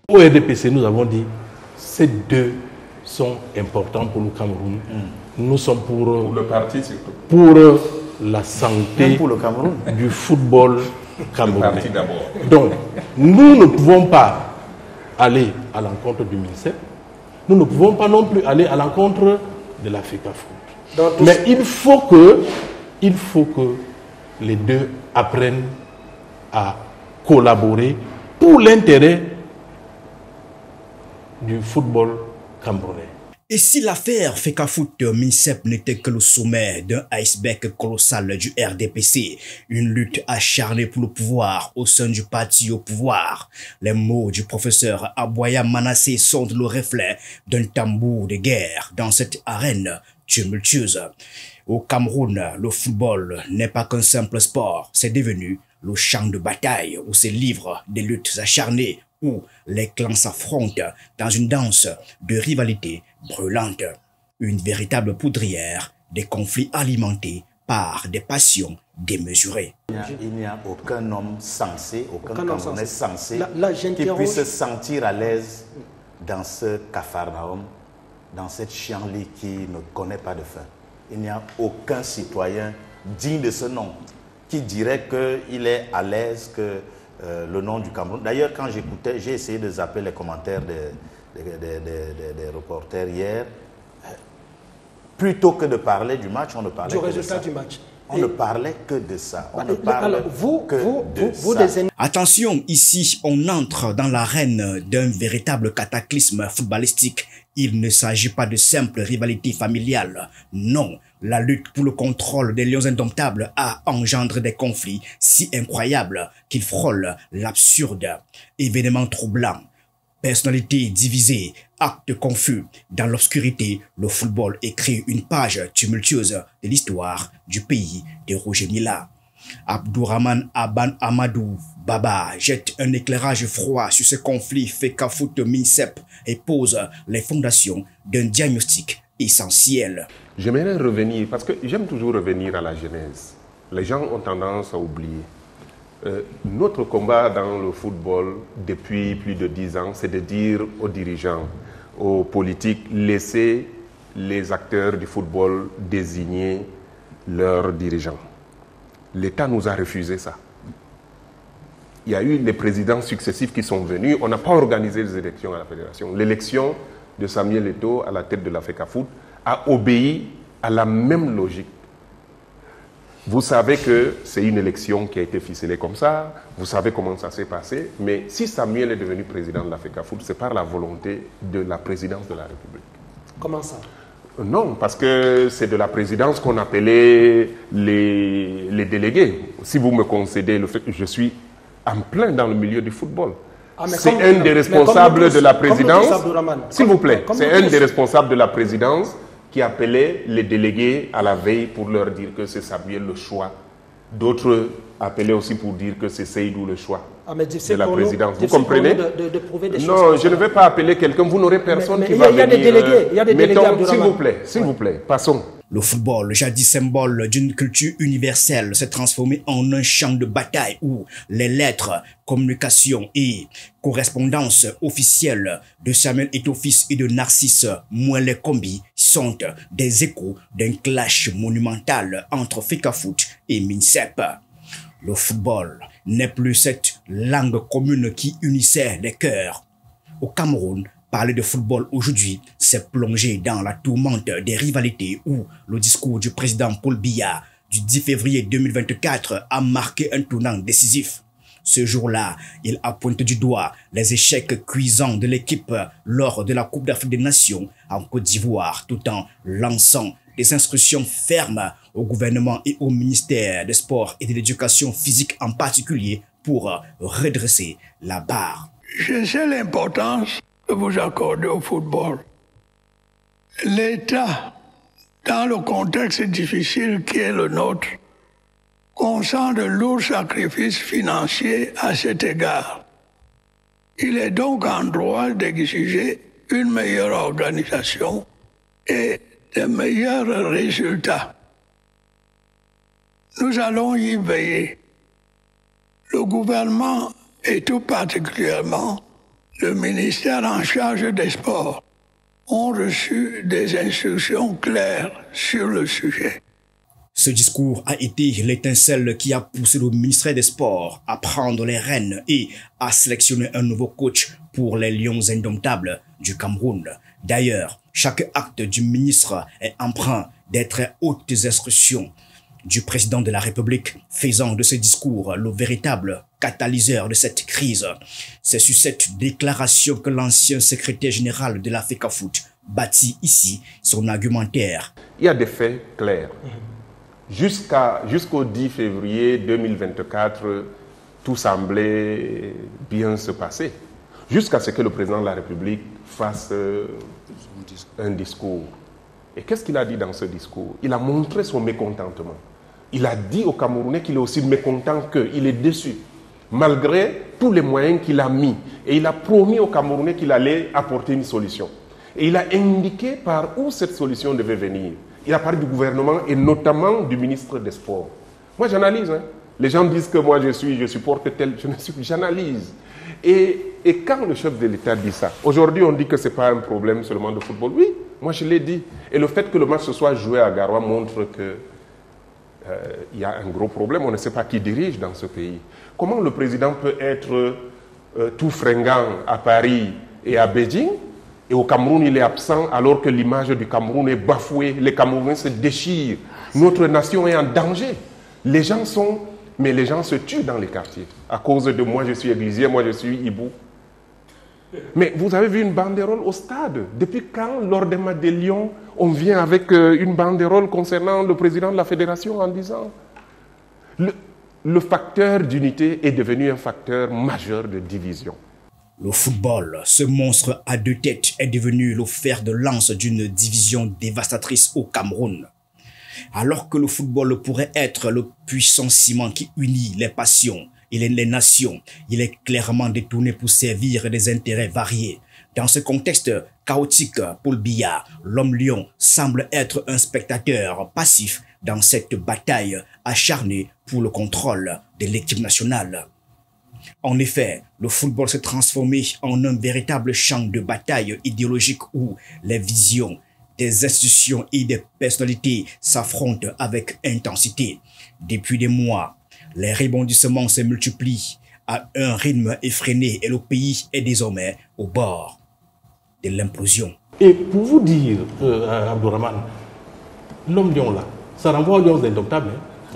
Au RDPC, nous avons dit ces deux sont importants pour le Cameroun. Nous sommes pour le parti, surtout. Pour la santé pour le Cameroun. Du football camerounais. Le parti d'abord. Donc, nous ne pouvons pas aller à l'encontre du ministère. Nous ne pouvons pas non plus aller à l'encontre de la FECAFOOT. Mais il faut que les deux apprennent à collaborer pour l'intérêt du football camerounais. Et si l'affaire FECAFOOT MINSEP n'était que le sommet d'un iceberg colossal du RDPC, une lutte acharnée pour le pouvoir au sein du parti au pouvoir, les mots du professeur Aboya Manassé sont le reflet d'un tambour de guerre dans cette arène tumultueuse. Au Cameroun, le football n'est pas qu'un simple sport, c'est devenu le champ de bataille où se livrent des luttes acharnées, où les clans s'affrontent dans une danse de rivalité brûlante. Une véritable poudrière, des conflits alimentés par des passions démesurées. Il n'y a aucun homme sensé, aucun Camerounais sensé qui puisse se sentir à l'aise dans ce Capharnaüm, dans cette chienlit qui ne connaît pas de fin. Il n'y a aucun citoyen digne de ce nom qui dirait qu'il est à l'aise que le nom du Cameroun. D'ailleurs, quand j'écoutais, j'ai essayé de zapper les commentaires des reporters hier. Plutôt que de parler du match, on ne parlait du que résultat de ça. du match. On ne parlait que de ça. On ne parlait que de ça. Attention, ici, on entre dans l'arène d'un véritable cataclysme footballistique. Il ne s'agit pas de simple rivalité familiale. Non, la lutte pour le contrôle des Lions indomptables a engendré des conflits si incroyables qu'ils frôlent l'absurde. Événements troublants, personnalités divisées, actes confus. Dans l'obscurité, le football écrit une page tumultueuse de l'histoire du pays de Roger Mila. Abdourahmane Aban Amadou Baba jette un éclairage froid sur ce conflit FECAFOOT MINSEP et pose les fondations d'un diagnostic essentiel. J'aimerais revenir, parce que j'aime toujours revenir à la genèse. Les gens ont tendance à oublier. Notre combat dans le football depuis plus de 10 ans, c'est de dire aux dirigeants, aux politiques, laissez les acteurs du football désigner leurs dirigeants. L'État nous a refusé ça. Il y a eu les présidents successifs qui sont venus. On n'a pas organisé les élections à la fédération. L'élection de Samuel Eto'o à la tête de la FECAFOOT a obéi à la même logique. Vous savez que c'est une élection qui a été ficelée comme ça. Vous savez comment ça s'est passé. Mais si Samuel est devenu président de la FECAFOOT, c'est par la volonté de la présidence de la République. Comment ça? Non, parce que c'est de la présidence qu'on appelait les délégués. Si vous me concédez le fait que je suis en plein dans le milieu du football. C'est un des responsables de la présidence. S'il vous plaît, c'est un des responsables de la présidence qui appelait les délégués à la veille pour leur dire que c'est Samuel le choix. D'autres appelaient aussi pour dire que c'est Seydou le choix de la présidence. Vous comprenez? De prouver des non, je ne vais pas appeler quelqu'un. Vous n'aurez personne qui va venir. Il y a des délégués. S'il vous plaît, passons. Le football, jadis symbole d'une culture universelle, s'est transformé en un champ de bataille où les lettres, communication et correspondance officielle de Samuel Eto'o fils et de Narcisse Mouelé Kombi sont des échos d'un clash monumental entre FECAFOOT et MINSEP. Le football n'est plus cette langue commune qui unissait les cœurs. Au Cameroun, parler de football aujourd'hui, c'est plonger dans la tourmente des rivalités où le discours du président Paul Biya du 10 février 2024 a marqué un tournant décisif. Ce jour-là, il a pointé du doigt les échecs cuisants de l'équipe lors de la Coupe d'Afrique des Nations en Côte d'Ivoire, tout en lançant des instructions fermes au gouvernement et au ministère des Sports et de l'Éducation physique en particulier pour redresser la barre. Je sais l'importance que vous accordez au football. L'État, dans le contexte difficile qui est le nôtre, consent de lourds sacrifices financiers à cet égard. Il est donc en droit d'exiger une meilleure organisation et de meilleurs résultats. Nous allons y veiller. Le gouvernement et tout particulièrement le ministère en charge des sports ont reçu des instructions claires sur le sujet. Ce discours a été l'étincelle qui a poussé le ministère des Sports à prendre les rênes et à sélectionner un nouveau coach pour les Lions indomptables du Cameroun. D'ailleurs, chaque acte du ministre est empreint des très hautes instructions du président de la République, faisant de ce discours le véritable catalyseur de cette crise. C'est sur cette déclaration que l'ancien secrétaire général de la FECAFOOT bâtit ici son argumentaire. Il y a des faits clairs. Jusqu'au 10 février 2024, tout semblait bien se passer. Jusqu'à ce que le président de la République fasse un discours. Et qu'est-ce qu'il a dit dans ce discours? Il a montré son mécontentement. Il a dit aux Camerounais qu'il est aussi mécontent qu'eux. Il est déçu, malgré tous les moyens qu'il a mis. Et il a promis aux Camerounais qu'il allait apporter une solution. Et il a indiqué par où cette solution devait venir. Il a parlé du gouvernement et notamment du ministre des Sports. Moi, j'analyse. Les gens disent que moi, je supporte tel... J'analyse. Et quand le chef de l'État dit ça, aujourd'hui, on dit que ce n'est pas un problème seulement de football. Oui, moi, je l'ai dit. Et le fait que le match se soit joué à Garoua montre que il y a un gros problème. On ne sait pas qui dirige dans ce pays. Comment le président peut être tout fringant à Paris et à Beijing, et au Cameroun, il est absent alors que l'image du Cameroun est bafouée. Les Camerounais se déchirent. Notre nation est en danger. Les gens se tuent dans les quartiers à cause de moi, je suis églisier, moi, je suis hibou. Mais vous avez vu une banderole au stade. Depuis quand, lors des matchs de Lyon, on vient avec une banderole concernant le président de la fédération en disant le facteur d'unité est devenu un facteur majeur de division. Le football, ce monstre à deux têtes, est devenu le fer de lance d'une division dévastatrice au Cameroun. Alors que le football pourrait être le puissant ciment qui unit les passions et les nations, il est clairement détourné pour servir des intérêts variés. Dans ce contexte chaotique, Paul Biya, l'homme lion, semble être un spectateur passif dans cette bataille acharnée pour le contrôle de l'équipe nationale. En effet, le football s'est transformé en un véritable champ de bataille idéologique où les visions des institutions et des personnalités s'affrontent avec intensité. Depuis des mois, les rebondissements se multiplient à un rythme effréné et le pays est désormais au bord de l'implosion. Et pour vous dire, Abdourahmane, l'homme lion là, ça renvoie aux lions indomptables.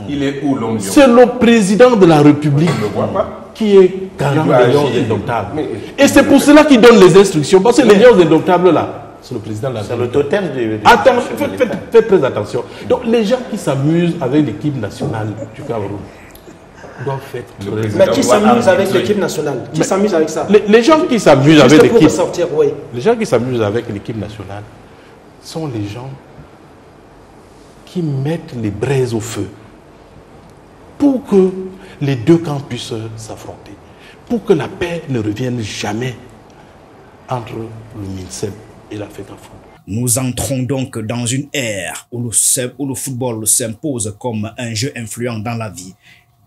Il est où l'homme lion? C'est le président de la République. Je ne le vois pas. Qui est garant des lions indomptables. Et c'est pour cela qu'il donne les instructions. Parce que les lions indomptables là, c'est le président de la République. C'est le totem de... Attends, faites très attention. Donc les gens qui s'amusent avec l'équipe nationale du Cameroun doivent faire très attention. Mais qui s'amuse avec l'équipe nationale? Qui s'amuse avec ça? Les gens qui s'amusent avec l'équipe... Oui. Les gens qui s'amusent avec l'équipe nationale sont les gens qui mettent les braises au feu pour que les deux camps puissent s'affronter, pour que la paix ne revienne jamais entre le MINSEP et la FECAFOOT. Nous entrons donc dans une ère où le football s'impose comme un jeu influent dans la vie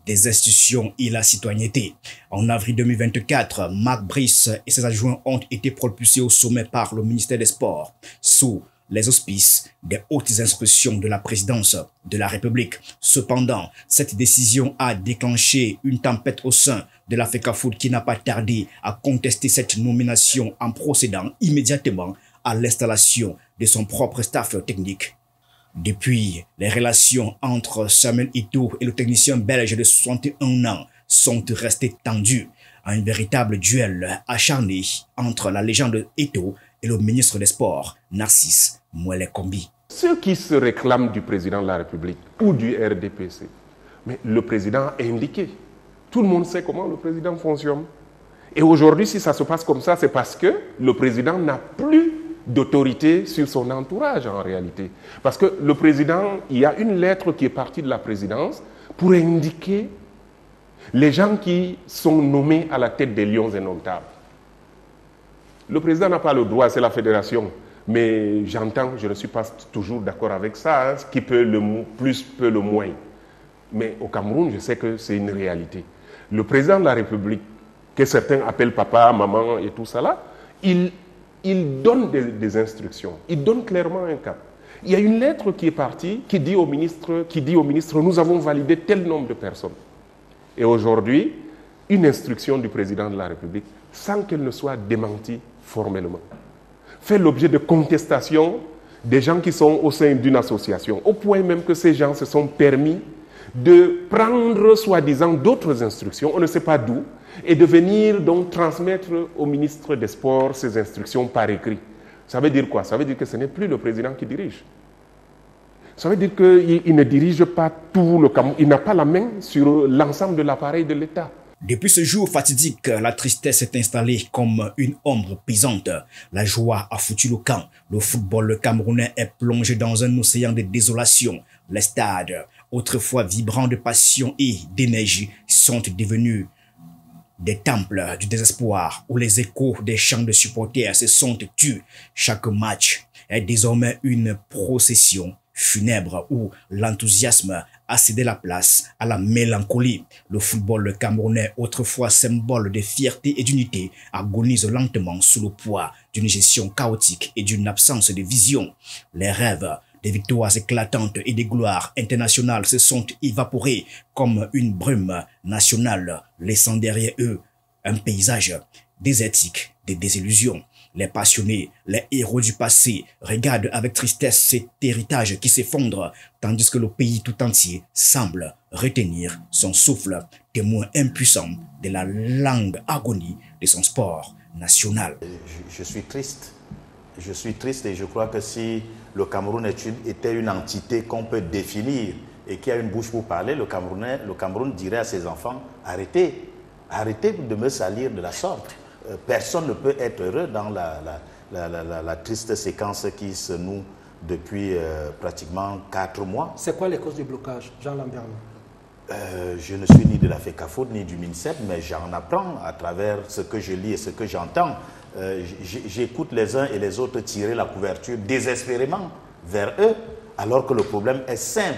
des institutions et la citoyenneté. En avril 2024, Marc Brice et ses adjoints ont été propulsés au sommet par le ministère des Sports, sous les auspices des hautes instructions de la présidence de la République. Cependant, cette décision a déclenché une tempête au sein de la FECAFOOT qui n'a pas tardé à contester cette nomination en procédant immédiatement à l'installation de son propre staff technique. Depuis, les relations entre Samuel Eto'o et le technicien belge de 61 ans sont restées tendues. Un véritable duel acharné entre la légende Eto'o et le ministre des Sports, Narcisse Mouelé-Kombi. Ceux qui se réclament du président de la République ou du RDPC, mais le président a indiqué. Tout le monde sait comment le président fonctionne. Et aujourd'hui, si ça se passe comme ça, c'est parce que le président n'a plus d'autorité sur son entourage en réalité. Parce que le président, il y a une lettre qui est partie de la présidence pour indiquer les gens qui sont nommés à la tête des Lions indomptables. Le président n'a pas le droit, c'est la fédération. Mais j'entends, je ne suis pas toujours d'accord avec ça, hein, ce qui peut le plus, peut le moins. Mais au Cameroun, je sais que c'est une réalité. Le président de la République que certains appellent papa, maman et tout ça là, il donne des instructions, il donne clairement un cap. Il y a une lettre qui est partie qui dit au ministre, nous avons validé tel nombre de personnes. Et aujourd'hui, une instruction du président de la République, sans qu'elle ne soit démentie formellement, fait l'objet de contestations des gens qui sont au sein d'une association, au point même que ces gens se sont permis de prendre soi-disant d'autres instructions, on ne sait pas d'où, et de venir donc transmettre au ministre des Sports ces instructions par écrit. Ça veut dire quoi? Ça veut dire que ce n'est plus le président qui dirige. Ça veut dire qu'il ne dirige pas tout le Cameroun, il n'a pas la main sur l'ensemble de l'appareil de l'État. Depuis ce jour fatidique, la tristesse s'est installée comme une ombre pesante. La joie a foutu le camp. Le football camerounais est plongé dans un océan de désolation. Les stades, autrefois vibrants de passion et d'énergie, sont devenus des temples du désespoir où les échos des chants de supporters se sont tus. Chaque match est désormais une procession funèbre où l'enthousiasme a cédé la place à la mélancolie. Le football camerounais, autrefois symbole de fierté et d'unité, agonise lentement sous le poids d'une gestion chaotique et d'une absence de vision. Les rêves des victoires éclatantes et des gloires internationales se sont évaporés comme une brume nationale, laissant derrière eux un paysage désertique de désillusions. Les passionnés, les héros du passé regardent avec tristesse cet héritage qui s'effondre, tandis que le pays tout entier semble retenir son souffle, témoin impuissant de la longue agonie de son sport national. Je suis triste. Je suis triste et je crois que si le Cameroun était une entité qu'on peut définir et qui a une bouche pour parler, le Cameroun dirait à ses enfants, arrêtez de me salir de la sorte. Personne ne peut être heureux dans la triste séquence qui se noue depuis pratiquement 4 mois. C'est quoi les causes du blocage, Jean Lambert? Je ne suis ni de la FECAFOOT ni du MINSEP, mais j'en apprends à travers ce que je lis et ce que j'entends. J'écoute les uns et les autres tirer la couverture désespérément vers eux, alors que le problème est simple.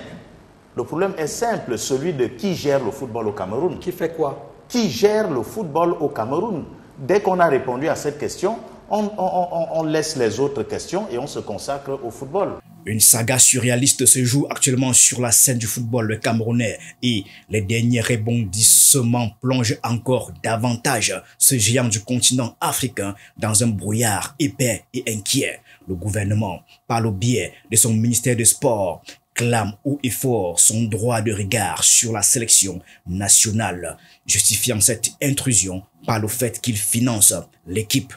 Le problème est simple, celui de qui gère le football au Cameroun. Qui fait quoi? Qui gère le football au Cameroun? Dès qu'on a répondu à cette question, on laisse les autres questions et on se consacre au football. Une saga surréaliste se joue actuellement sur la scène du football camerounais et les derniers rebondissements plongent encore davantage ce géant du continent africain dans un brouillard épais et inquiet. Le gouvernement, par le biais de son ministère des Sports, clame haut et fort son droit de regard sur la sélection nationale, justifiant cette intrusion par le fait qu'il finance l'équipe.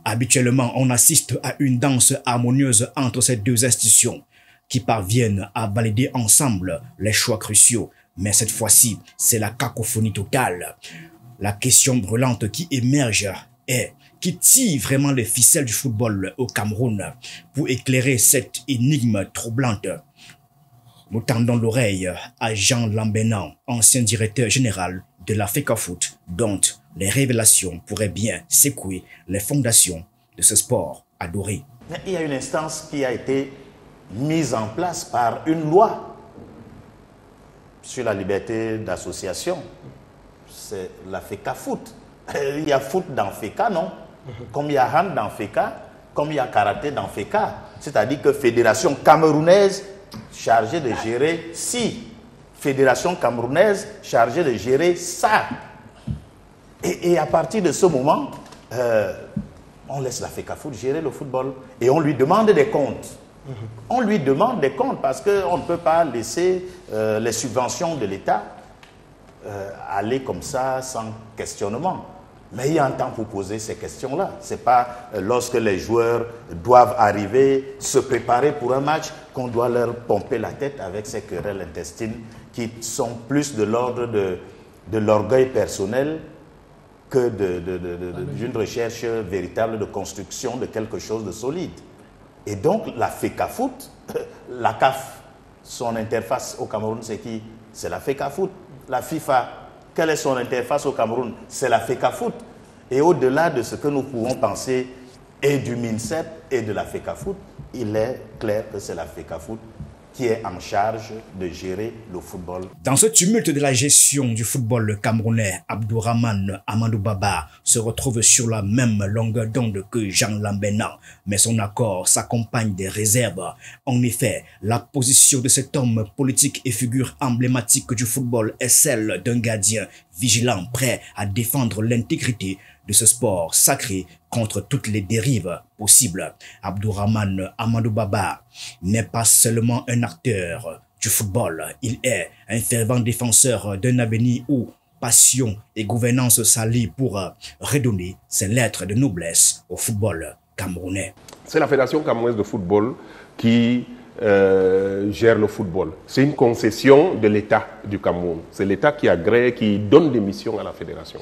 Habituellement, on assiste à une danse harmonieuse entre ces deux institutions qui parviennent à valider ensemble les choix cruciaux. Mais cette fois-ci, c'est la cacophonie totale. La question brûlante qui émerge est qui tire vraiment les ficelles du football au Cameroun pour éclairer cette énigme troublante. Nous tendons l'oreille à Jean Lambert, ancien directeur général de la FECAFOOT, dont les révélations pourraient bien secouer les fondations de ce sport adoré. Mais il y a une instance qui a été mise en place par une loi sur la liberté d'association. C'est la FECAFOOT. Il y a foot dans FECA, non? Comme il y a hand dans FECA, comme il y a karaté dans FECA. C'est-à-dire que fédération camerounaise chargée de gérer ci, fédération camerounaise chargée de gérer ça. Et à partir de ce moment, on laisse la FECAFOOT gérer le football et on lui demande des comptes. On lui demande des comptes parce qu'on ne peut pas laisser les subventions de l'État aller comme ça sans questionnement. Mais il y a un temps pour poser ces questions-là. Ce n'est pas lorsque les joueurs doivent arriver, se préparer pour un match, qu'on doit leur pomper la tête avec ces querelles intestines qui sont plus de l'ordre de l'orgueil personnel que d'une recherche véritable de construction de quelque chose de solide. Et donc, la FECAFOOT, la CAF, son interface au Cameroun, c'est qui? C'est la FECAFOOT. La FIFA, quelle est son interface au Cameroun? C'est la FECAFOOT. Et au-delà de ce que nous pouvons penser et du MINSEP et de la FECAFOOT, il est clair que c'est la FECAFOOT qui est en charge de gérer le football. Dans ce tumulte de la gestion du football, le Camerounais Abdourahmane Amadou Baba se retrouve sur la même longueur d'onde que Jean Lamberna, mais son accord s'accompagne des réserves. En effet, la position de cet homme politique et figure emblématique du football est celle d'un gardien vigilant, prêt à défendre l'intégrité de ce sport sacré contre toutes les dérives possibles. Abdourahmane Amadou Baba n'est pas seulement un acteur du football, il est un fervent défenseur d'un avenir où passion et gouvernance s'allient pour redonner ses lettres de noblesse au football camerounais. C'est la Fédération camerounaise de football qui gère le football. C'est une concession de l'État du Cameroun. C'est l'État qui agrée, qui donne des missions à la Fédération.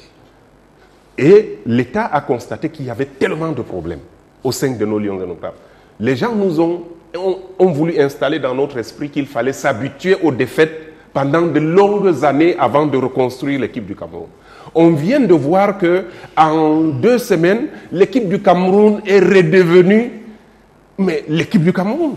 Et l'État a constaté qu'il y avait tellement de problèmes au sein de nos lions indomptables. Les gens nous ont voulu installer dans notre esprit qu'il fallait s'habituer aux défaites pendant de longues années avant de reconstruire l'équipe du Cameroun. On vient de voir qu'en 2 semaines, l'équipe du Cameroun est redevenue l'équipe du Cameroun.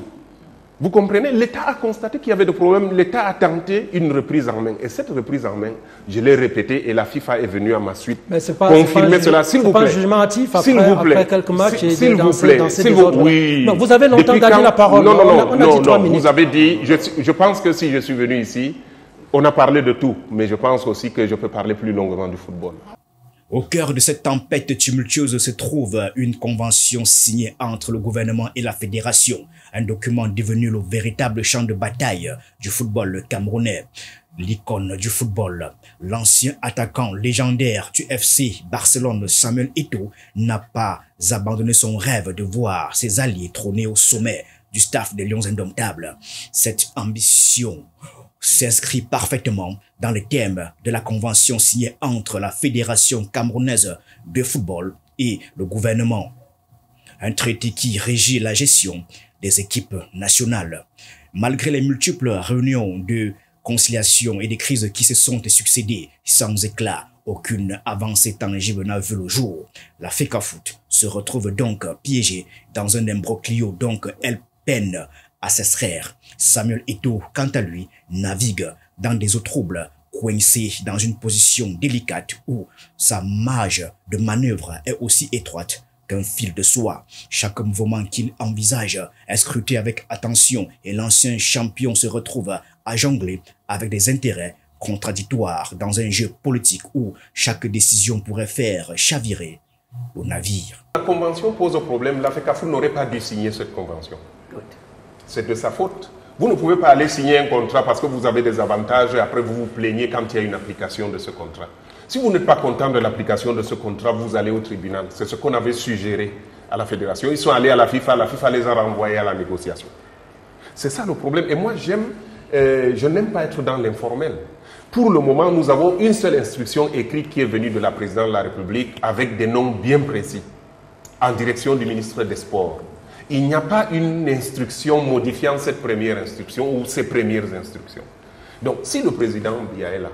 Vous comprenez? L'État a constaté qu'il y avait des problèmes. L'État a tenté une reprise en main. Et cette reprise en main, je l'ai répété et la FIFA est venue à ma suite confirmer cela. S'il vous plaît. C'est pas un jugement hâtif après quelques matchs et dans ces désordres. Oui. Non, vous avez longtemps gardé la parole. Non, vous avez dit, je pense que si je suis venu ici, on a parlé de tout. Mais je pense aussi que je peux parler plus longuement du football. Au cœur de cette tempête tumultueuse se trouve une convention signée entre le gouvernement et la fédération, un document devenu le véritable champ de bataille du football camerounais. L'icône du football, l'ancien attaquant légendaire du FC Barcelone Samuel Eto'o n'a pas abandonné son rêve de voir ses alliés trôner au sommet du staff des Lions Indomptables. Cette ambition s'inscrit parfaitement dans le thème de la convention signée entre la Fédération camerounaise de football et le gouvernement. Un traité qui régit la gestion des équipes nationales. Malgré les multiples réunions de conciliation et des crises qui se sont succédées sans éclat, aucune avancée tangible n'a vu le jour. La FECAFOOT se retrouve donc piégée dans un imbroglio, donc elle peine à s'extraire. Samuel Eto'o, quant à lui, navigue dans des eaux troubles, coincé dans une position délicate où sa marge de manœuvre est aussi étroite qu'un fil de soie. Chaque mouvement qu'il envisage est scruté avec attention et l'ancien champion se retrouve à jongler avec des intérêts contradictoires dans un jeu politique où chaque décision pourrait faire chavirer le navire. La convention pose problème. La FECAFOOT n'aurait pas dû signer cette convention. C'est de sa faute. Vous ne pouvez pas aller signer un contrat parce que vous avez des avantages et après vous vous plaignez quand il y a une application de ce contrat. Si vous n'êtes pas content de l'application de ce contrat, vous allez au tribunal. C'est ce qu'on avait suggéré à la fédération. Ils sont allés à la FIFA les a renvoyés à la négociation. C'est ça le problème. Et moi, je n'aime pas être dans l'informel. Pour le moment, nous avons une seule instruction écrite qui est venue de la présidente de la République avec des noms bien précis en direction du ministre des Sports. Il n'y a pas une instruction modifiant cette première instruction ou ces premières instructions. Donc, si le président Biya est là,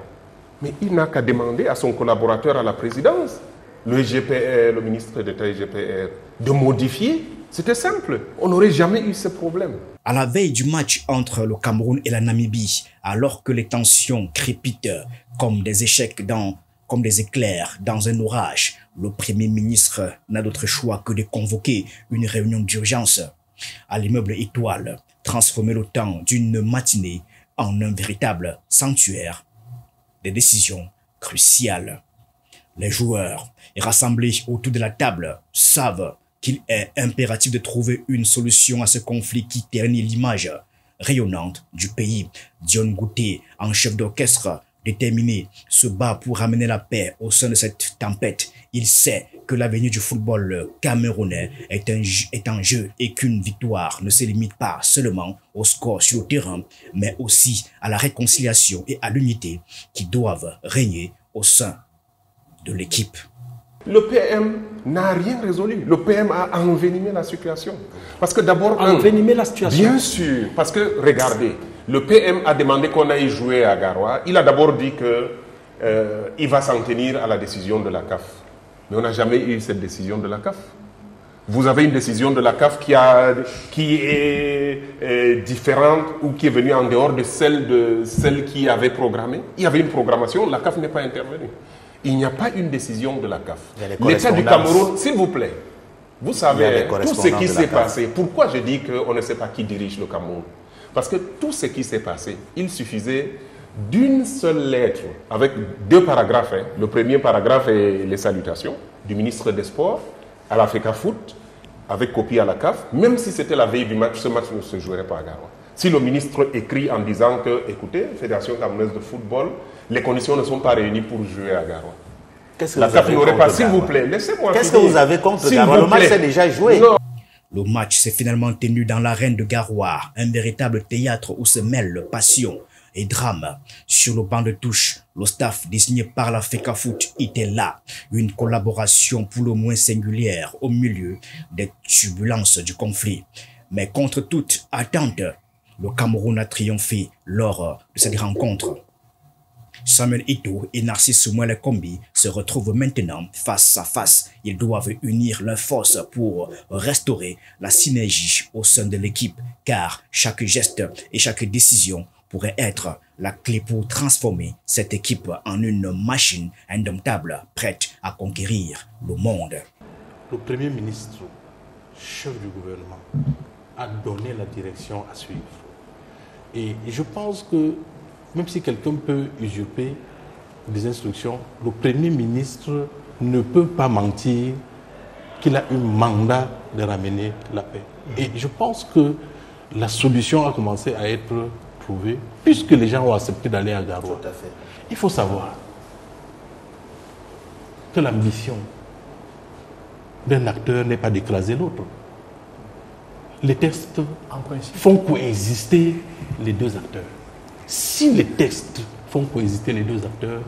mais il n'a qu'à demander à son collaborateur à la présidence, le GPR, le ministre d'État GPR, de modifier. C'était simple. On n'aurait jamais eu ce problème. À la veille du match entre le Cameroun et la Namibie, alors que les tensions crépitent comme des comme des éclairs dans un orage, le Premier ministre n'a d'autre choix que de convoquer une réunion d'urgence à l'immeuble Étoile, transformer le temps d'une matinée en un véritable sanctuaire des décisions cruciales. Les joueurs rassemblés autour de la table savent qu'il est impératif de trouver une solution à ce conflit qui ternit l'image rayonnante du pays. Dion Ngouté, en chef d'orchestre, déterminé, se bat pour ramener la paix au sein de cette tempête. Il sait que l'avenir du football camerounais est en jeu et qu'une victoire ne se limite pas seulement au score sur le terrain, mais aussi à la réconciliation et à l'unité qui doivent régner au sein de l'équipe. Le PM n'a rien résolu. Le PM a envenimé la situation. Parce que d'abord... Envenimé la situation? Bien sûr. Parce que, regardez, le PM a demandé qu'on aille jouer à Garoua. Il a d'abord dit qu'il va s'en tenir à la décision de la CAF. Mais on n'a jamais eu cette décision de la CAF. Vous avez une décision de la CAF qui est différente ou qui est venue en dehors de celle qui avait programmé. Il y avait une programmation, la CAF n'est pas intervenue. Il n'y a pas une décision de la CAF. L'État du Cameroun, s'il vous plaît, vous savez tout ce qui s'est passé. Pourquoi je dis qu'on ne sait pas qui dirige le Cameroun? Parce que tout ce qui s'est passé, il suffisait d'une seule lettre, avec 2 paragraphes. Le premier paragraphe est les salutations du ministre des Sports à la FECAFOOT, avec copie à la CAF. Même si c'était la veille du match, ce match ne se jouerait pas à Garoua. Si le ministre écrit en disant que, écoutez, Fédération camerounaise de football, les conditions ne sont pas réunies pour jouer à Garoua. La CAF n'aurait pas, s'il vous plaît, laissez-moi. Qu'est-ce que vous avez contre Garoua? Le match s'est déjà joué. Non. Le match s'est finalement tenu dans l'arène de Garoua, un véritable théâtre où se mêlent passion et drame. Sur le banc de touche, le staff désigné par la FECAFOOT était là. Une collaboration pour le moins singulière au milieu des turbulences du conflit. Mais contre toute attente, le Cameroun a triomphé lors de cette rencontre. Samuel Eto'o et Narcisse Mouele Kombi se retrouvent maintenant face à face. Ils doivent unir leurs forces pour restaurer la synergie au sein de l'équipe, car chaque geste et chaque décision pourrait être la clé pour transformer cette équipe en une machine indomptable, prête à conquérir le monde. Le Premier ministre, chef du gouvernement, a donné la direction à suivre. Et je pense que même si quelqu'un peut usurper des instructions, le Premier ministre ne peut pas mentir qu'il a eu mandat de ramener la paix. Et je pense que la solution a commencé à être trouvée, puisque les gens ont accepté d'aller à Garoua. Tout à fait. Il faut savoir que la mission d'un acteur n'est pas d'écraser l'autre. Les textes font coexister les 2 acteurs. Si les textes font coexister les 2 acteurs,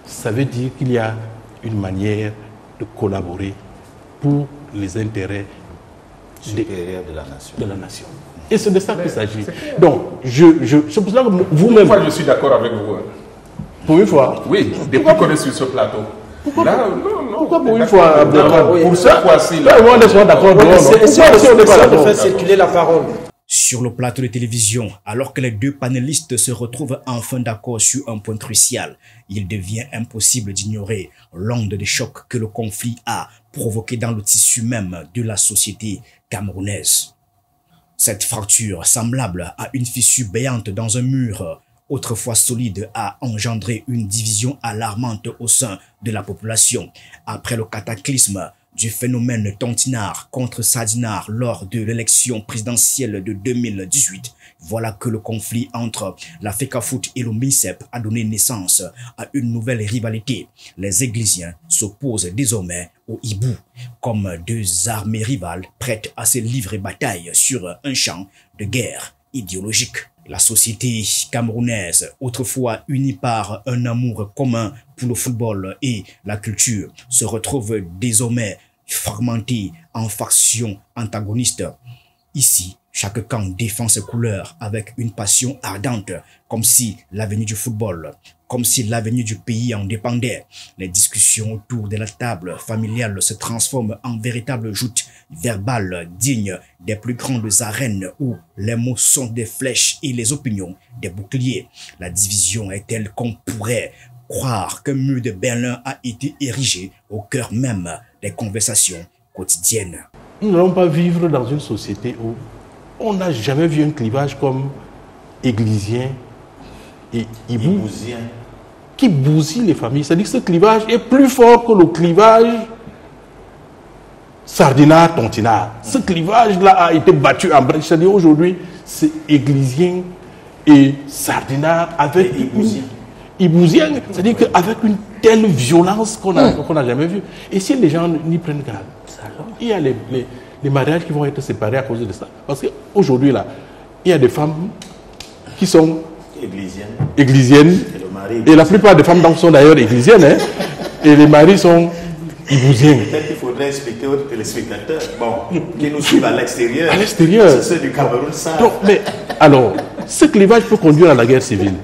ça veut dire qu'il y a une manière de collaborer pour les intérêts supérieurs de la nation. Et c'est de ça qu'il s'agit. Donc, c'est pour ça que vous-même... Pourquoi je suis d'accord avec vous? Pour une fois? Oui, depuis qu'on est sur ce plateau. Pourquoi pour une fois? Pour cette fois-ci, là. On est d'accord. de faire circuler la parole. Sur le plateau de télévision, alors que les 2 panélistes se retrouvent enfin d'accord sur un point crucial, il devient impossible d'ignorer l'onde de choc que le conflit a provoqué dans le tissu même de la société camerounaise. Cette fracture, semblable à une fissure béante dans un mur autrefois solide, a engendré une division alarmante au sein de la population. Après le cataclysme du phénomène Tontinard contre Sadinard lors de l'élection présidentielle de 2018, voilà que le conflit entre la FECAFOOT et le MINSEP a donné naissance à une nouvelle rivalité. Les Églisiens s'opposent désormais aux Hibou, comme 2 armées rivales prêtes à se livrer bataille sur un champ de guerre idéologique. La société camerounaise, autrefois unie par un amour commun pour le football et la culture, se retrouve désormais fragmentée en factions antagonistes. Ici, chaque camp défend ses couleurs avec une passion ardente, comme si l'avenir du football, comme si l'avenir du pays en dépendait. Les discussions autour de la table familiale se transforment en véritables joutes verbales dignes des plus grandes arènes où les mots sont des flèches et les opinions des boucliers. La division est telle qu'on pourrait croire qu'un mur de Berlin a été érigé au cœur même des conversations quotidiennes. Nous n'allons pas vivre dans une société où on n'a jamais vu un clivage comme églisien et hibousien qui bousille les familles. C'est-à-dire que ce clivage est plus fort que le clivage Sardinard-Tontinard. Ce clivage-là a été battu en brèche. C'est-à-dire aujourd'hui, c'est églisien et Sardinard avec hibousien. C'est-à-dire qu'avec une telle violence qu'on n'a jamais vue. Et si les gens n'y prennent garde, il y a les mariages qui vont être séparés à cause de ça. Parce qu'aujourd'hui, là, il y a des femmes qui sont églisiennes. Et la plupart des femmes sont d'ailleurs églisiennes. Hein, et les maris sont hibousiens. Peut-être qu'il faudrait expliquer aux téléspectateurs qui nous suivent à l'extérieur. À l'extérieur. C'est ceux du Cameroun, ça. Donc, mais alors, ce clivage peut conduire à la guerre civile.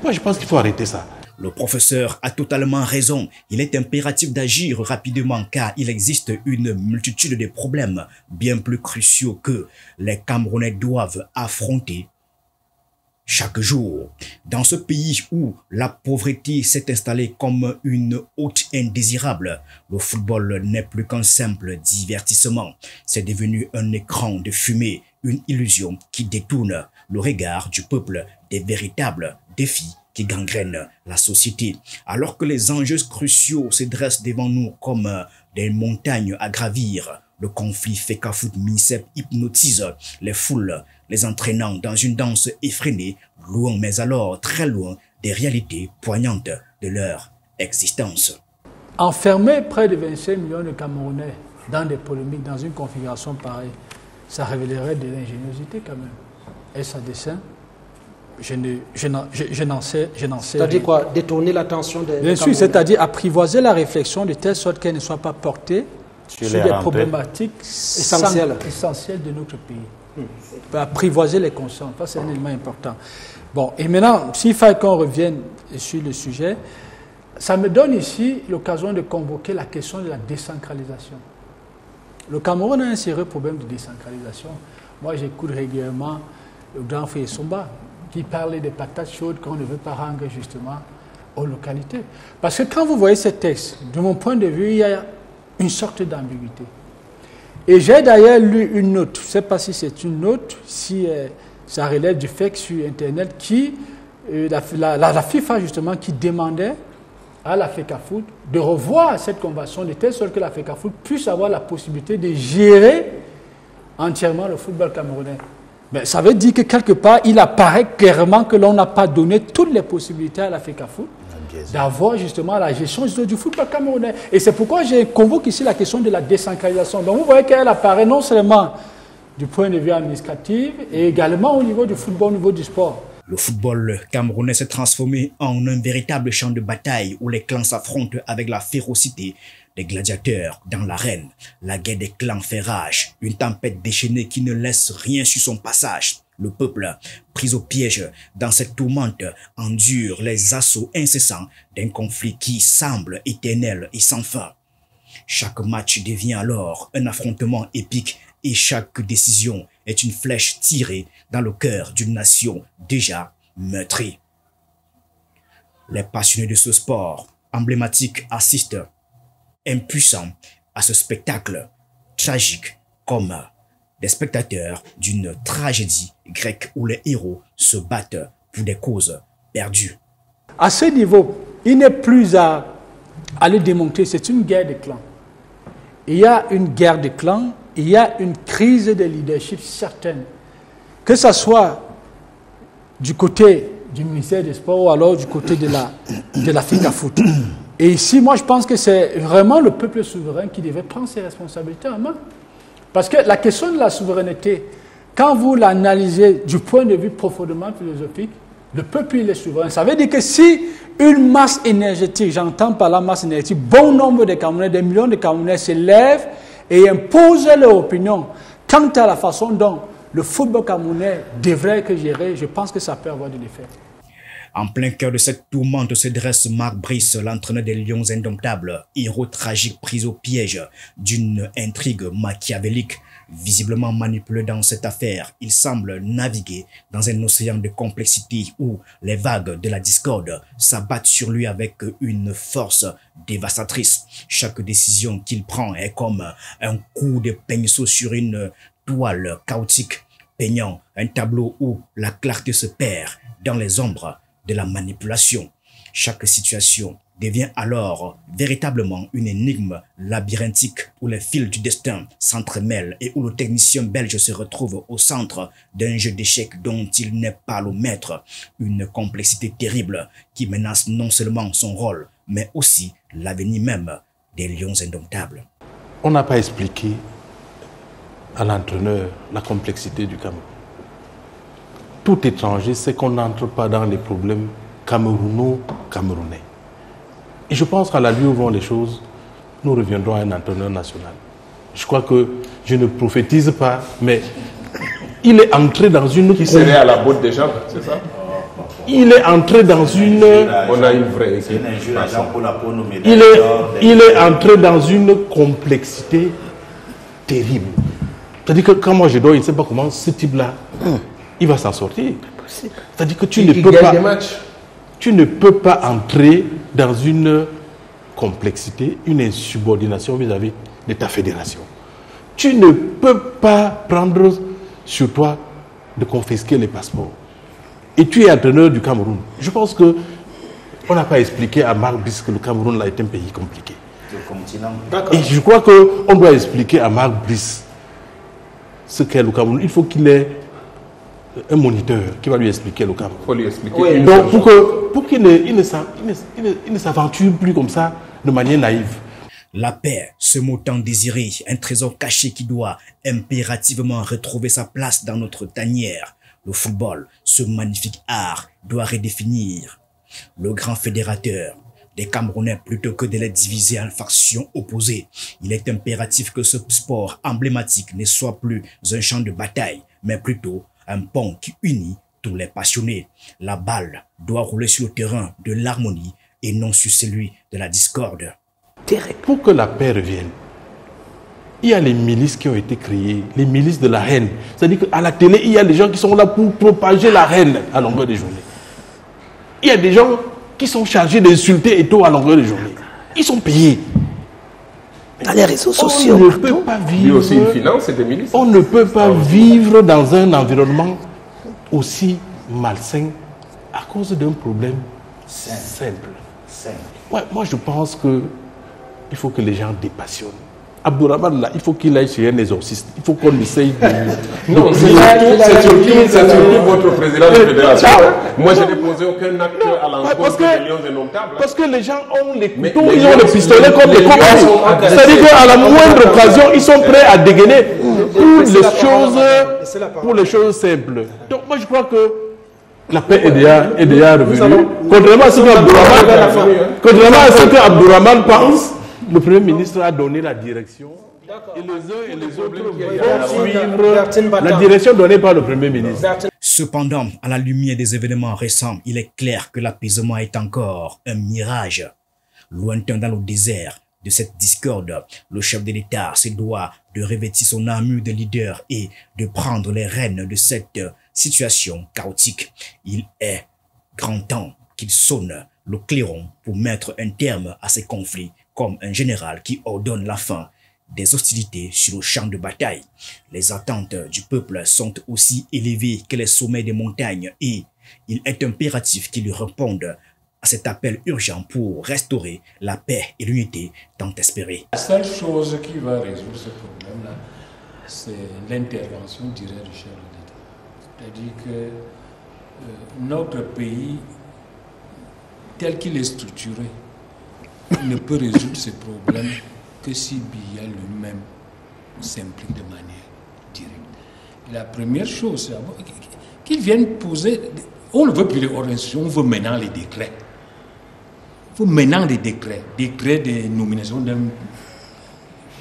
Moi, je pense qu'il faut arrêter ça. Le professeur a totalement raison. Il est impératif d'agir rapidement car il existe une multitude de problèmes bien plus cruciaux que les Camerounais doivent affronter chaque jour. Dans ce pays où la pauvreté s'est installée comme une hôte indésirable, le football n'est plus qu'un simple divertissement. C'est devenu un écran de fumée, une illusion qui détourne le regard du peuple des véritables défis qui gangrènent la société. Alors que les enjeux cruciaux se dressent devant nous comme des montagnes à gravir, le conflit FECAFOOT-MINICEP hypnotise les foules, les entraînant dans une danse effrénée, loin mais alors très loin des réalités poignantes de leur existence. Enfermer près de 25 millions de Camerounais dans des polémiques, dans une configuration pareille, ça révélerait de l'ingéniosité quand même. Est-ce à dessein? Je n'en sais. C'est-à-dire quoi? Détourner l'attention des Bien sûr, c'est-à-dire apprivoiser la réflexion de telle sorte qu'elle ne soit pas portée sur des problématiques essentielles de notre pays. Apprivoiser les consciences, ça c'est un élément important. Bon, et maintenant, s'il fallait qu'on revienne sur le sujet, ça me donne ici l'occasion de convoquer la question de la décentralisation. Le Cameroun a un sérieux problème de décentralisation. Moi, j'écoute régulièrement le grand frère Somba qui parlait des patates chaudes qu'on ne veut pas rendre justement aux localités. Parce que quand vous voyez ces textes, de mon point de vue, il y a une sorte d'ambiguïté. Et j'ai d'ailleurs lu une note, je ne sais pas si c'est une note, si ça relève du fait que sur Internet, la FIFA justement, qui demandait à la FECAFOOT de revoir cette convention de telle sorte que la FECAFOOT puisse avoir la possibilité de gérer entièrement le football camerounais. Mais ça veut dire que quelque part, il apparaît clairement que l'on n'a pas donné toutes les possibilités à la FECAFOOT d'avoir justement la gestion du football camerounais. Et c'est pourquoi je convoque ici la question de la décentralisation. Donc vous voyez qu'elle apparaît non seulement du point de vue administratif et également au niveau du football, au niveau du sport. Le football camerounais s'est transformé en un véritable champ de bataille où les clans s'affrontent avec la férocité des gladiateurs dans l'arène. La guerre des clans fait rage, une tempête déchaînée qui ne laisse rien sur son passage. Le peuple, pris au piège dans cette tourmente, endure les assauts incessants d'un conflit qui semble éternel et sans fin. Chaque match devient alors un affrontement épique et chaque décision est une flèche tirée dans le cœur d'une nation déjà meurtrie. Les passionnés de ce sport emblématique assistent impuissants à ce spectacle tragique comme des spectateurs d'une tragédie grecque où les héros se battent pour des causes perdues. À ce niveau, il n'est plus à aller démontrer, c'est une guerre de clans. Il y a une guerre de clans, il y a une crise de leadership certaine. Que ce soit du côté du ministère des Sports ou alors du côté de la FECAFOOT. Et ici, moi, je pense que c'est vraiment le peuple souverain qui devait prendre ses responsabilités en main. Parce que la question de la souveraineté, quand vous l'analysez du point de vue profondément philosophique, le peuple, il est souverain. Ça veut dire que si une masse énergétique, j'entends par la masse énergétique, bon nombre de Camerounais, des millions de Camerounais se lèvent et imposent leur opinion quant à la façon dont le football camerounais devrait être géré, je pense que ça peut avoir de l'effet. En plein cœur de cette tourmente se dresse Marc Brice, l'entraîneur des Lions Indomptables, héros tragique pris au piège d'une intrigue machiavélique. Visiblement manipulé dans cette affaire, il semble naviguer dans un océan de complexité où les vagues de la discorde s'abattent sur lui avec une force dévastatrice. Chaque décision qu'il prend est comme un coup de pinceau sur une toile chaotique, peignant un tableau où la clarté se perd dans les ombres de la manipulation. Chaque situation devient alors véritablement une énigme labyrinthique où les fils du destin s'entremêlent et où le technicien belge se retrouve au centre d'un jeu d'échecs dont il n'est pas le maître. Une complexité terrible qui menace non seulement son rôle, mais aussi l'avenir même des Lions Indomptables. On n'a pas expliqué à l'entraîneur la complexité du Cameroun. Tout étranger sait qu'on n'entre pas dans les problèmes camerounais. Et je pense qu'à la lui où vont les choses, nous reviendrons à un entraîneur national. Je crois que je ne prophétise pas, mais il est entré dans une... Qui serait à la botte des gens, c'est ça? il est entré dans une... On a une vraie équipe. Il est entré dans une complexité terrible. C'est-à-dire que quand moi je dors, il ne sait pas comment ce type-là, il va s'en sortir. C'est-à-dire que tu ne peux pas entrer dans une complexité, une insubordination vis-à-vis de ta fédération. Tu ne peux pas prendre sur toi de confisquer les passeports. Et tu es entraîneur du Cameroun. Je pense que on n'a pas expliqué à Marc Brice que le Cameroun est un pays compliqué. Et je crois qu'on doit expliquer à Marc Brice ce qu'est le Cameroun. Il faut qu'il ait un moniteur qui va lui expliquer le Cameroun. Il faut lui expliquer. Oui. Donc pour qu'il ne s'aventure plus comme ça de manière naïve. La paix, ce mot tant désiré, un trésor caché qui doit impérativement retrouver sa place dans notre tanière. Le football, ce magnifique art, doit redéfinir le grand fédérateur des Camerounais plutôt que de les diviser en factions opposées. Il est impératif que ce sport emblématique ne soit plus un champ de bataille, mais plutôt un pont qui unit tous les passionnés. La balle doit rouler sur le terrain de l'harmonie et non sur celui de la discorde. Pour que la paix revienne, il y a les milices qui ont été créées, les milices de la haine. C'est-à-dire qu'à la télé, il y a des gens qui sont là pour propager la haine à longueur de journée. Il y a des gens qui sont chargés d'insulter Eto'o à longueur de journée. Ils sont payés. Dans les réseaux sociaux. On ne peut pas vivre. Aussi une finance et des milices. On ne peut pas vivre dans un environnement aussi malsain à cause d'un problème simple. Ouais, moi, je pense que il faut que les gens dépassionnent. Abdourahmane, là, il faut qu'il aille chez un exorciste. Il faut qu'on essaye de... Non, c'est surtout votre président de fédération. Moi, je n'ai posé aucun acte à l'encontre des lions indomptables. Parce que les gens ont les couteaux, ils ont les pistolets comme les combats. C'est-à-dire qu'à la moindre occasion, ils sont prêts à dégainer pour les choses simples. Donc moi, je crois que la paix est déjà revenue. Contrairement à ce qu'Abdourahmane pense, le Premier ministre a donné la direction et les uns et les autres vont suivre la direction donnée par le Premier ministre. Cependant, à la lumière des événements récents, il est clair que l'apaisement est encore un mirage. Lointain dans le désert de cette discorde, le chef de l'État se doit de revêtir son armure de leader et de prendre les rênes de cette situation chaotique. Il est grand temps qu'il sonne le clairon pour mettre un terme à ces conflits, comme un général qui ordonne la fin des hostilités sur le champ de bataille. Les attentes du peuple sont aussi élevées que les sommets des montagnes et il est impératif qu'il réponde à cet appel urgent pour restaurer la paix et l'unité tant espérée. La seule chose qui va résoudre ce problème-là, c'est l'intervention directe du chef de l'État. C'est-à-dire que notre pays, tel qu'il est structuré, ne peut résoudre ces problèmes que si Biya lui-même s'implique de manière directe. Et la première chose, c'est qu'il vienne poser... On ne veut plus les organisations, on veut maintenant les décrets. Il faut maintenant des décrets. Décrets de nomination d'un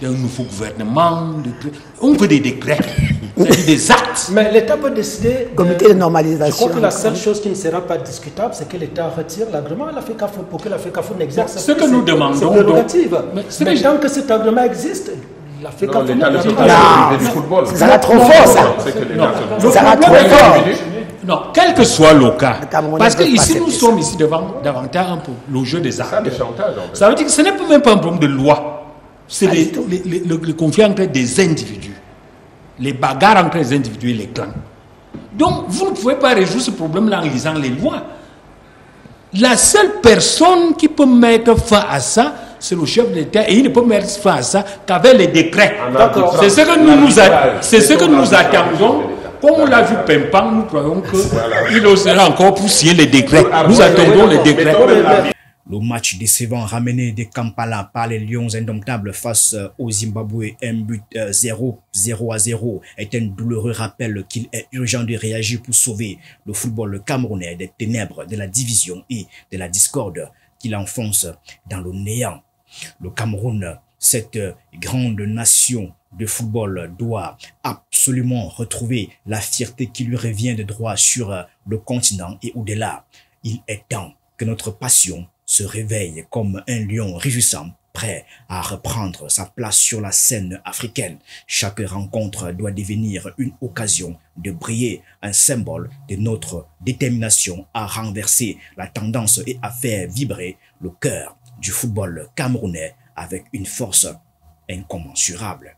nouveau gouvernement. On veut des décrets. C'est-à-dire des actes. Mais l'État peut décider... Comité de normalisation. Je crois que la seule chose qui ne sera pas discutable, c'est que l'État retire l'agrément à la FECAFO pour que la FECAFO n'exerce pas. Ce que nous demandons... Mais tant que cet agrément existe, la FECAFO... Non, ça va trop fort, ça. Ça va trop fort. Non, quel que soit le cas, parce que ici nous sommes ici devant davantage pour le jeu des arts. Ça veut dire que ce n'est même pas un problème de loi, c'est le conflit entre des individus, les bagarres entre les individus et les clans. Donc vous ne pouvez pas résoudre ce problème-là en lisant les lois. La seule personne qui peut mettre fin à ça, c'est le chef de l'État, et il ne peut mettre fin à ça qu'avec les décrets. C'est ce que nous attendons. Comme on l'a vu Pempan, nous croyons qu'il osera encore pousser les décrets. Nous attendons les décrets. Le match décevant ramené de Kampala par les Lions indomptables face au Zimbabwe, un but 0-0 est un douloureux rappel qu'il est urgent de réagir pour sauver le football camerounais des ténèbres de la division et de la discorde qu'il enfonce dans le néant. Le Cameroun, cette grande nation de football doit absolument retrouver la fierté qui lui revient de droit sur le continent et au-delà. Il est temps que notre passion se réveille comme un lion rugissant, prêt à reprendre sa place sur la scène africaine. Chaque rencontre doit devenir une occasion de briller, un symbole de notre détermination à renverser la tendance et à faire vibrer le cœur du football camerounais avec une force incommensurable.